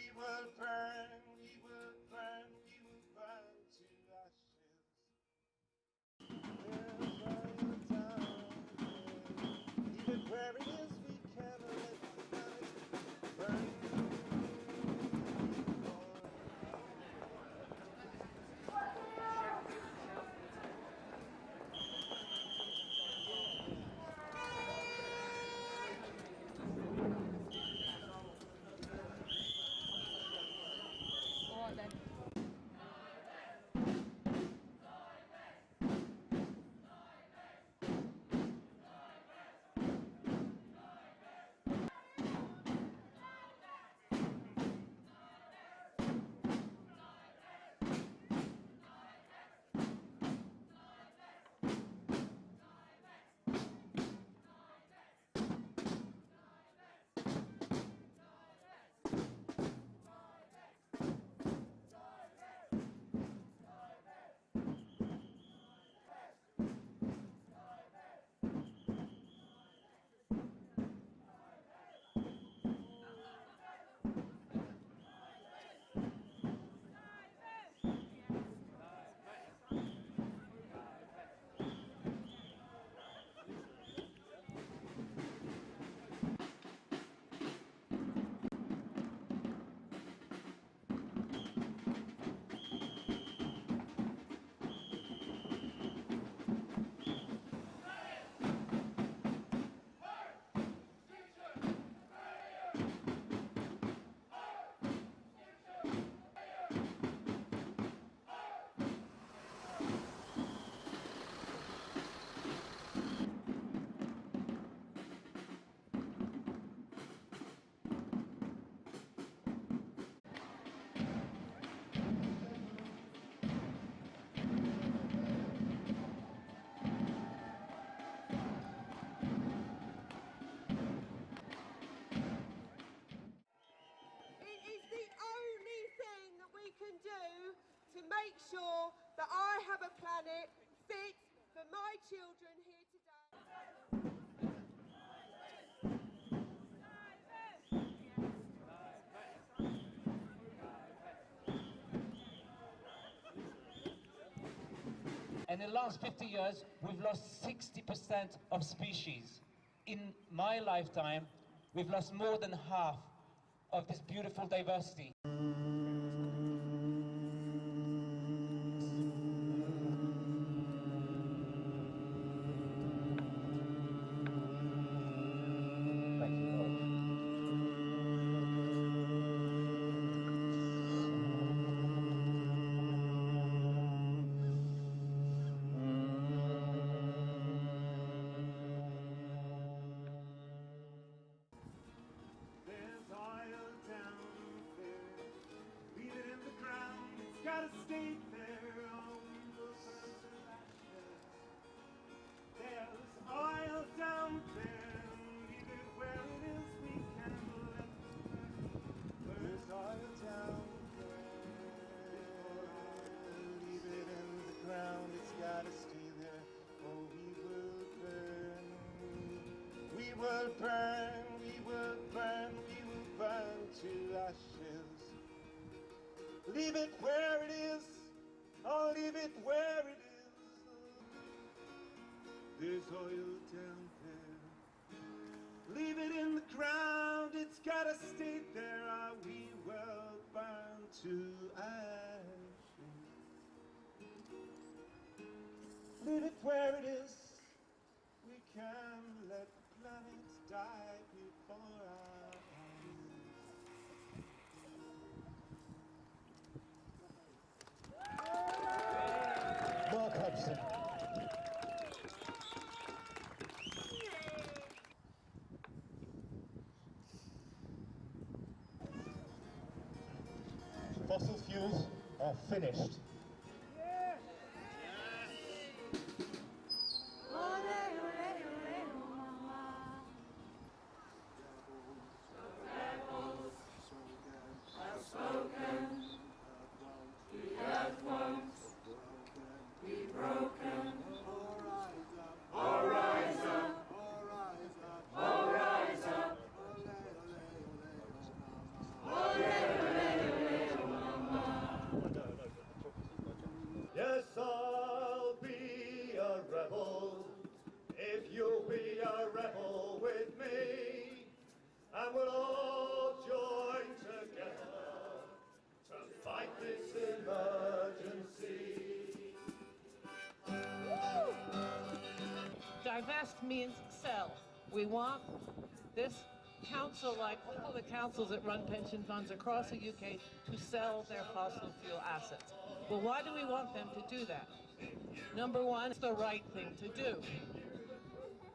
We will burn, we will burn, we will burn to ashes. There's oil down there. Leave it where it is, we can't let the planet burn. Do to make sure that I have a planet fit for my children here today. In the last 50 years, we've lost 60% of species. In my lifetime, we've lost more than half of this beautiful diversity. There's oil down there. Leave it in the ground. It's gotta stay there. Oh, we will burn to ashes. There's oil down there. Leave it where it is. We can't let it burn. There's oil down there. Leave it in the ground. It's gotta stay there. Oh, we will burn. We will burn, we will burn, we will burn to ashes. Leave it where it is, oh, leave it where it is. There's oil down there. Leave it in the ground, it's gotta stay there, or we will burn to ashes. Leave it where it is, we can't let the planet die before our eyes. Mark Hudson. Fossil fuels are finished. Ole, ole, ole, ole. Divest means sell. We want this council, like all the councils that run pension funds across the UK, to sell their fossil fuel assets. Well, why do we want them to do that? Number one, it's the right thing to do.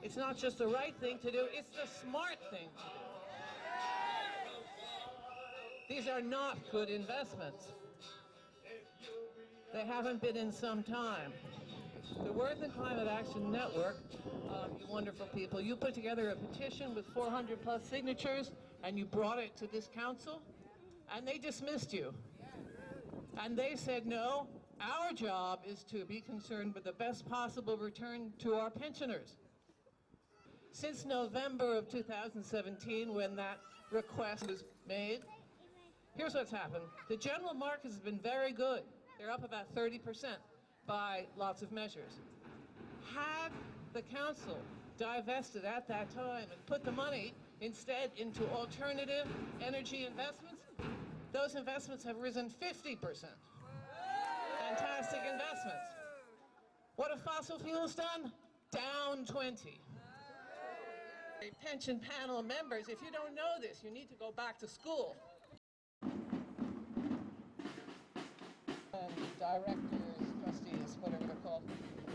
It's not just the right thing to do, it's the smart thing to do. These are not good investments. They haven't been in some time. The Worth and Climate Action Network, you wonderful people, you put together a petition with 400 plus signatures and you brought it to this council and they dismissed you. And they said, no, our job is to be concerned with the best possible return to our pensioners. Since November of 2017, when that request was made, here's what's happened. The general market has been very good. They're up about 30% by lots of measures. Had the council divested at that time and put the money instead into alternative energy investments, those investments have risen 50%. Fantastic investments. What have fossil fuels done? Down 20. Pension panel members, if you don't know this, you need to go back to school. And directors, trustees, whatever they're called,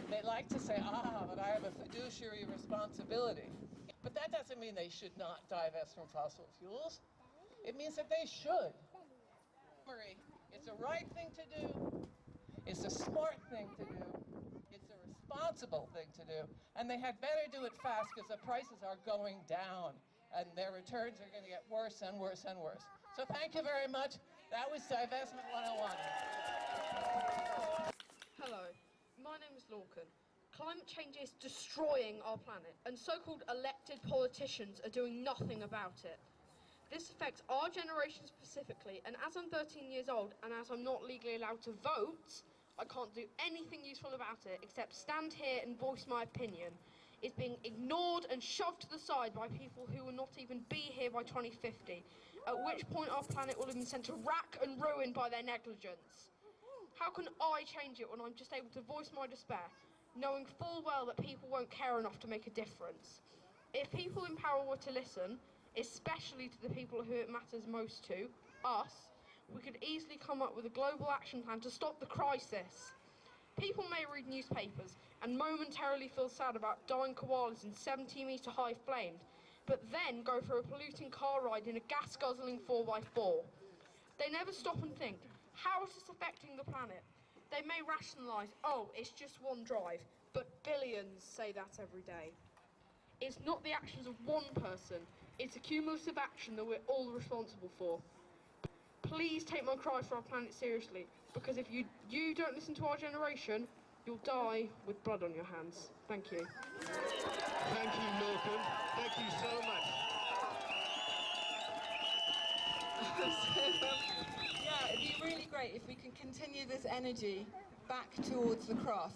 they like to say, but I have a fiduciary responsibility. But that doesn't mean they should not divest from fossil fuels. It means that they should. It's the right thing to do. It's the smart thing to do. It's the responsible thing to do. And they had better do it fast because the prices are going down and their returns are going to get worse and worse and worse. So thank you very much. That was Divestment 101. Hello, my name is Lorcan. Climate change is destroying our planet, and so-called elected politicians are doing nothing about it. This affects our generation specifically, and as I'm 13 years old, and as I'm not legally allowed to vote, I can't do anything useful about it except stand here and voice my opinion. It's being ignored and shoved to the side by people who will not even be here by 2050, at which point our planet will have been sent to rack and ruin by their negligence. How can I change it when I'm just able to voice my despair, knowing full well that people won't care enough to make a difference? If people in power were to listen, especially to the people who it matters most to, us, we could easily come up with a global action plan to stop the crisis. People may read newspapers and momentarily feel sad about dying koalas in 70-metre high flames, but then go for a polluting car ride in a gas-guzzling 4x4. They never stop and think, how is this affecting the planet? They may rationalise, it's just one drive, but billions say that every day. It's not the actions of one person, it's a cumulative action that we're all responsible for. Please take my cry for our planet seriously, because if you don't listen to our generation, you'll die with blood on your hands. Thank you. Thank you, Lorcan. Thank you so much. Yeah, it'd be really great if we can continue this energy back towards the cross.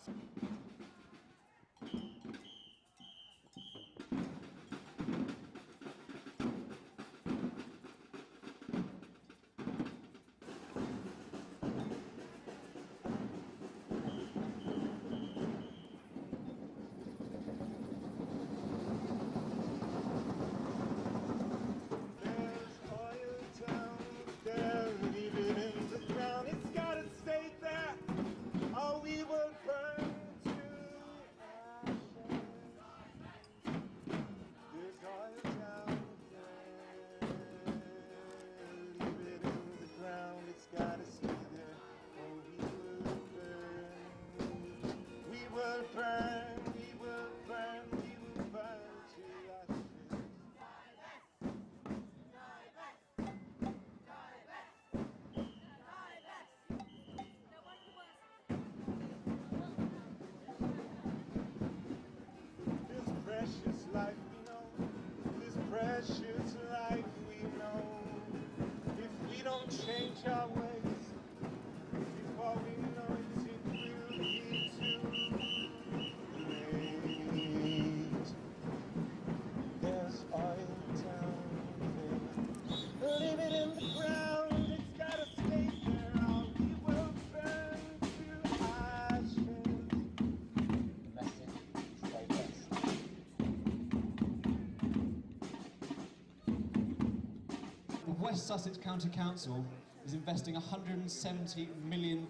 West Sussex County Council is investing £170 million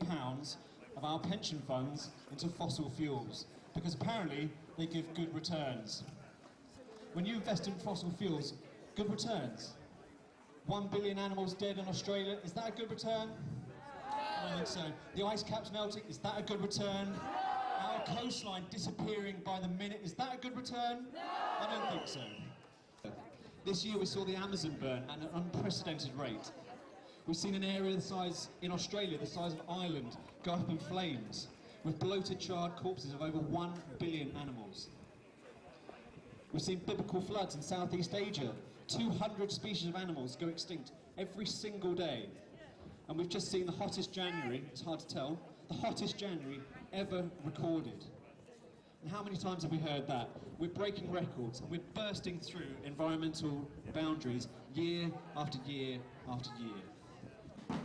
of our pension funds into fossil fuels, because apparently they give good returns. When you invest in fossil fuels, good returns. 1 billion animals dead in Australia, is that a good return? I don't think so. The ice caps melting, is that a good return? Our coastline disappearing by the minute, is that a good return? I don't think so. This year we saw the Amazon burn at an unprecedented rate. We've seen an area the size, in Australia, the size of Ireland, go up in flames, with bloated, charred corpses of over 1 billion animals. We've seen biblical floods in Southeast Asia. 200 species of animals go extinct every single day. And we've just seen the hottest January, it's hard to tell, the hottest January ever recorded. And how many times have we heard that? We're breaking records, and we're bursting through environmental boundaries year after year after year.